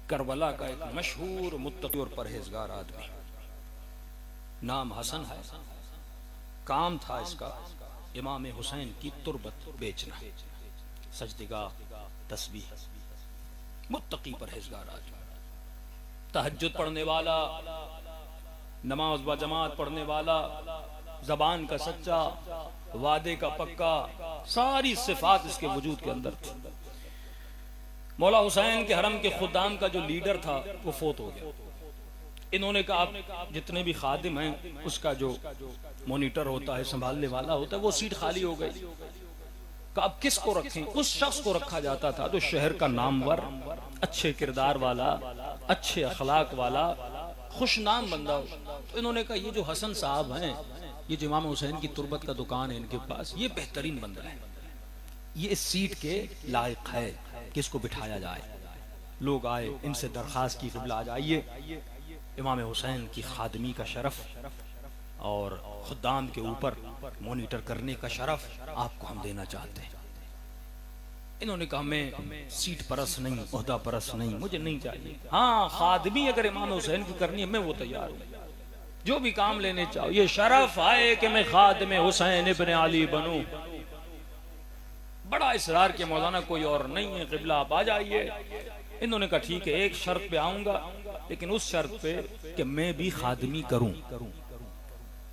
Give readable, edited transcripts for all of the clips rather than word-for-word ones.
Karbala का एक मशहूर मुत्तकी और परहेजगार आदमी, नाम हसन है। काम था इसका इमाम हुसैन की तुरबत बेचना, सजदिगाह, तस्बीह। मुत्तकी परहेजगार आदमी, तहज्जुद पढ़ने वाला, नमाज व जमात पढ़ने वाला, जबान का सच्चा, वादे का पक्का, सारी सिफात इसके वजूद के अंदर थी। मौला हुसैन के हरम के खुदाम का जो लीडर था वो फोत हो गया। इन्होंने कहा आप जितने भी खादिम हैं उसका जो मॉनिटर होता है, संभालने वाला होता है, वो सीट खाली हो गई। कहा अब किसको रखें? उस शख्स को रखा जाता था जो शहर का नामवर, अच्छे किरदार वाला, अच्छे अखलाक वाला, खुश नाम बंदा हो। तो इन्होंने कहा ये जो हसन साहब हैं, ये जो इमाम हुसैन की तुरबत का दुकान है इनके पास, ये बेहतरीन बंदा है, ये इस सीट के लायक है कि इसको बिठाया जाए। लोग आए, इनसे दरखास्त की क़िबला आ जाइए, इमाम हुसैन की खादमी का शरफ और खुदाम के ऊपर मॉनिटर करने का शरफ आपको हम देना चाहते हैं। इन्होंने कहा मैं सीट परस नहीं, ओहदा परस नहीं, मुझे नहीं चाहिए। हाँ, खादमी अगर इमाम हुसैन की करनी है मैं वो तैयार हूँ, जो भी काम लेने चाहो। ये शरफ आए कि मैं खादिम हुसैन इब्न अली बनूं। बड़ा इसरार के मौलाना कोई और नहीं है, क़िबला आप आ जाइए। इन्होंने कहा ठीक है, एक शर्त पे आऊंगा, लेकिन उस शर्त पे कि मैं भी खादमी करूं,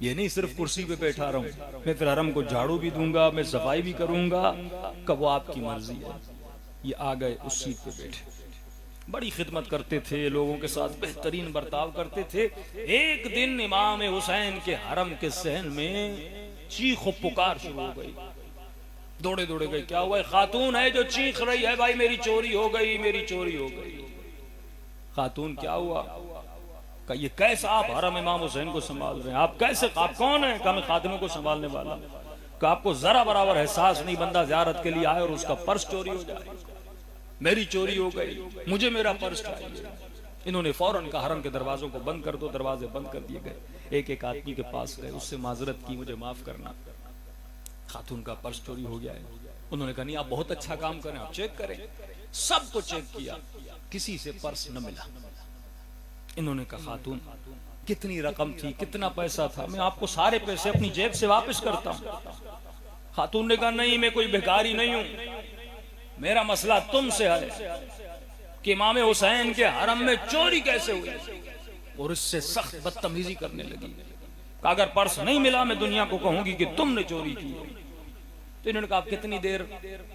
ये नहीं सिर्फ कुर्सी पे बैठा रहूं, मैं फिर हरम को झाड़ू भी दूंगा, मैं सफाई भी करूंगा। कब वो आपकी मर्जी है। ये आ गए, उस सीट पे बैठे, बड़ी खिदमत करते थे, लोगों के साथ बेहतरीन बर्ताव करते थे। एक दिन इमाम हुसैन के हरम के सहन में चीख पुकार शुरू हो गई। दौड़े दौड़े गए, क्या हुआ? खातून है जो चीख रही है, भाई मेरी चोरी हो गई, मेरी चोरी हो गई। खातून क्या हुआ? का ये कैसा आप हरम इमाम हुसैन को संभाल रहे हैं? आप कैसे, आप कौन है? का मैं खादिमों को संभालने वाला। का आपको जरा बराबर एहसास नहीं, बंदा ज़ियारत के लिए आए और उसका पर्स चोरी हो जाए। मेरी चोरी हो गई, मुझे मेरा पर्स चाहिए। इन्होंने फौरन कहा हरम के दरवाजों को बंद कर दो। दरवाजे बंद कर दिए गए। एक एक आदमी के पास गए, उससे माजरत की, मुझे माफ करना, खातून का पर्स चोरी हो गया है। उन्होंने कहा नहीं, आप बहुत अच्छा काम करें, आप चेक करें। सबको चेक किया, किसी से पर्स न मिला। इन्होंने कहा खातून कितनी रकम थी, कितना पैसा था? मैं आपको सारे पैसे अपनी जेब से वापस करता हूं। खातून ने कहा नहीं, मैं कोई भिखारी नहीं हूं, मेरा मसला तुमसे है कि इमाम हुसैन के हरम में चोरी कैसे हुई। और इससे सख्त बदतमीजी करने लगी। अगर पर्स नहीं मिला मैं दुनिया को कहूंगी कि तुमने चोरी की है। तो इन्होंने कहा आप कितनी देर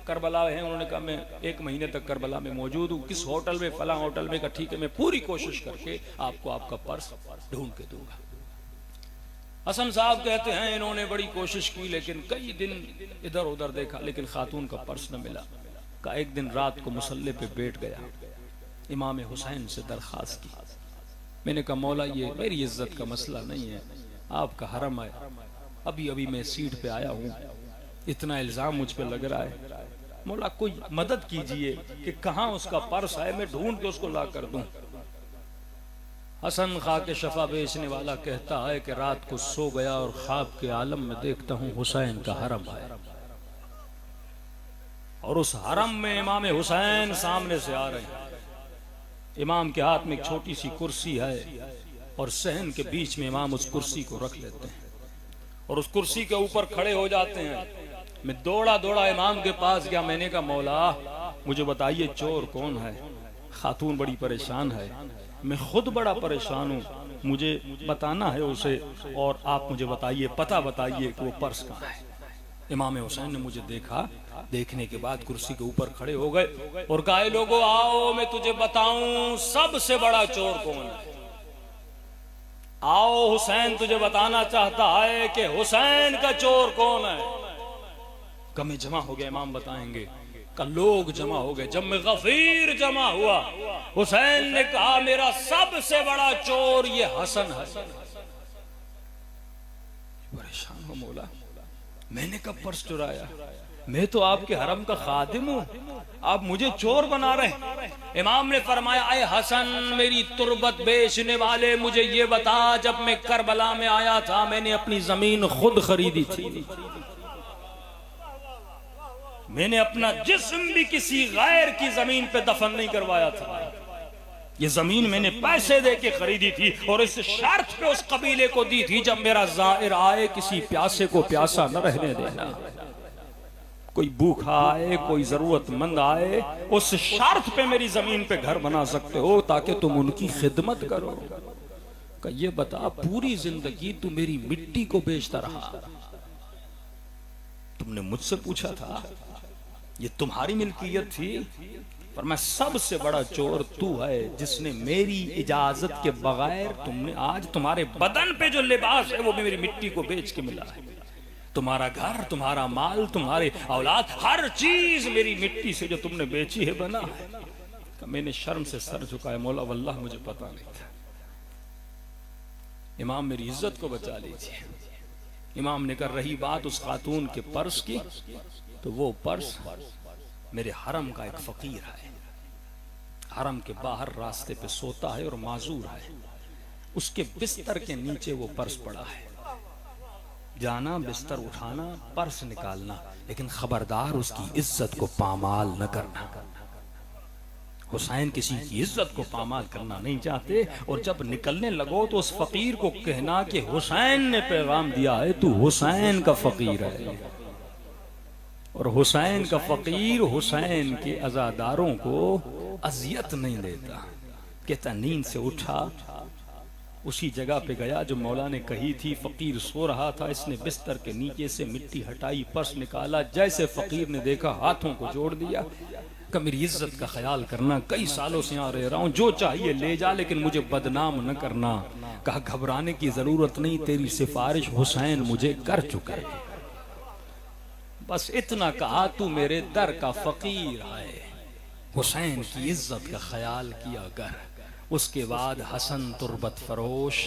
करबला हैं? उन्होंने कहा मैं 1 महीने तक करबला में मौजूद हूँ। किस होटल में? फला होटल में। कहा ठीक है, मैं पूरी कोशिश करके आपको आपका पर्स ढूंढ के दूंगा। हसन साहब कहते हैं इन्होंने बड़ी कोशिश की, लेकिन कई दिन इधर उधर देखा, लेकिन खातून का पर्स न मिला। का एक दिन रात को मुसल्ले पे बैठ गया, इमाम हुसैन से दरखास्त की। मैंने कहा मौला ये मेरी इज्जत का मसला नहीं है, आपका हरम है, अभी अभी मैं सीट पे आया हूँ, इतना इल्जाम मुझ पे लग रहा है, मौला कोई मदद कीजिए कि कहाँ उसका पर्स है, मैं ढूंढ के उसको ला कर दूं। हसन खा के शफा बेचने वाला कहता है कि रात को सो गया और ख्वाब के आलम में देखता हूँ हुसैन का हरम है, और उस हरम में इमाम हुसैन सामने से आ रहे हैं। इमाम के हाथ में एक छोटी सी कुर्सी है और सहन के बीच में इमाम उस कुर्सी को रख लेते हैं और उस कुर्सी के ऊपर खड़े हो जाते हैं। मैं दौड़ा दौड़ा इमाम के पास गया। मैंने कहा मौला मुझे बताइए चोर कौन है? खातून बड़ी परेशान है, मैं खुद बड़ा परेशान हूँ, मुझे बताना है उसे, और आप मुझे बताइए, पता बताइए कि वो पर्स कहाँ है। इमाम हुसैन ने मुझे देखा, देखने के बाद कुर्सी के ऊपर खड़े हो गए और कहा लोगों आओ मैं तुझे बताऊं सबसे बड़ा चोर कौन है। आओ हुसैन तुझे बताना चाहता है कि हुसैन का चोर कौन है। कमे जमा हो गए, इमाम बताएंगे। का लोग जमा हो गए, जब में गफीर जमा हुआ, हुसैन ने कहा मेरा सबसे बड़ा चोर ये हसन है। परेशान हो मौला, मैंने कब पर्स चुराया? मैं तो आपके हरम का खादिम हूँ, आप मुझे चोर बना रहे। इमाम ने फरमाया आए हसन मेरी तुरबत बेचने वाले, मुझे ये बता जब मैं करबला में आया था मैंने अपनी जमीन खुद खरीदी थी, मैंने अपना जिस्म भी किसी गैर की जमीन पे दफन नहीं करवाया था। ये जमीन मैंने पैसे दे के खरीदी थी और इस शर्त पे उस कबीले को दी थी, जब मेरा जाहिर आए किसी प्यासे को प्यासा न रहने देना, कोई भूखा आए, कोई जरूरतमंद आए, उस शर्त पे मेरी जमीन पे घर बना सकते हो ताकि तुम उनकी खिदमत करो। का ये बता, पूरी जिंदगी तू मेरी मिट्टी को बेचता रहा, तुमने मुझसे पूछा था ये तुम्हारी मिल्कियत थी, पर मैं सबसे बड़ा चोर तू है जिसने मेरी इजाजत के बगैर, तुमने आज तुम्हारे बदन पे जो लिबास है वो भी मेरी मिट्टी को बेच के मिला है। तुम्हारा घर, तुम्हारा माल, तुम्हारे औलाद, हर चीज मेरी मिट्टी से जो तुमने बेची है बना है। मैंने शर्म से सर झुकाया, मौला वल्लाह मुझे पता नहीं था। इमाम मेरी इज्जत को बचा लीजिए। इमाम ने कर रही बात उस खातून के पर्स की, तो वो पर्स मेरे हरम का एक फकीर है, हरम के बाहर रास्ते पे सोता है और माजूर है, उसके बिस्तर के नीचे वो पर्स पड़ा है। जाना, बिस्तर उठाना, पर्स निकालना, लेकिन खबरदार उसकी इज्जत को पामाल न करना। हुसैन किसी की इज्जत को पामाल करना नहीं चाहते, और जब निकलने लगो तो उस फकीर को कहना कि हुसैन ने पैगाम दिया है, तू हुसैन का फकीर है, और हुसैन का फकीर हुसैन के अज़ादारों को अजियत नहीं देता। कहता नींद से उठा, उसी जगह पे गया जो मौला ने कही थी। फकीर सो रहा था, इसने बिस्तर के नीचे से मिट्टी हटाई, पर्स निकाला, जैसे फकीर ने देखा हाथों को जोड़ दिया। का मेरी इज्जत का ख्याल करना, कई सालों से यहाँ रह रहा हूँ, जो चाहिए ले जा, लेकिन मुझे बदनाम न करना। कहा घबराने की जरूरत नहीं, तेरी सिफारिश हुसैन मुझे कर चुका है, बस इतना कहा, तू मेरे दर का फकीर है, हुसैन की इज्जत का ख्याल किया कर। उसके बाद हसन तुरबत फरोश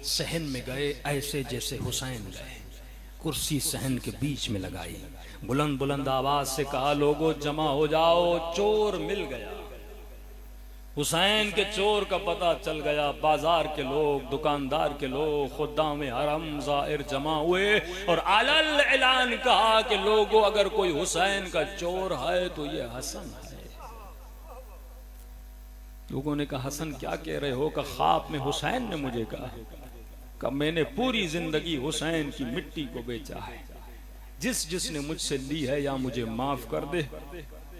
सहन में गए, ऐसे जैसे हुसैन गए, कुर्सी सहन के बीच में लगाई, बुलंद बुलंद आवाज से कहा, लोगों जमा हो जाओ, चोर मिल गया। हुसैन के चोर का पता चल गया। बाजार के लोग, दुकानदार के लोग, खुद्दाम हरम, ज़ाहिर जमा हुए और अलल ऐलान कहा कि लोगों अगर कोई हुसैन का चोर है तो ये हसन है। लोगों ने कहा हसन क्या कह रहे हो? का ख्वाब में हुसैन ने मुझे कहा, का मैंने पूरी जिंदगी हुसैन की मिट्टी को बेचा है, जिसने मुझसे ली है या मुझे माफ कर दे।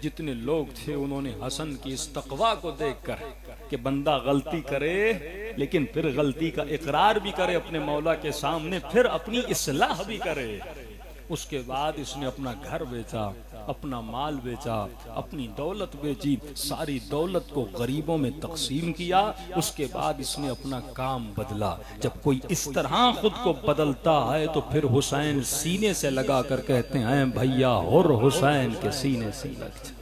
जितने लोग थे उन्होंने हसन की इस तकवा को देखकर कि बंदा गलती करे लेकिन फिर गलती का इकरार भी करे अपने मौला के सामने, फिर अपनी इस्लाह भी करे, उसके बाद इसने अपना घर बेचा, अपना माल बेचा, अपनी दौलत बेची, सारी दौलत को गरीबों में तकसीम किया। उसके बाद इसने अपना काम बदला। जब कोई इस तरह खुद को बदलता है तो फिर हुसैन सीने से लगा कर कहते हैं, भैया और हुसैन के सीने से लग जा।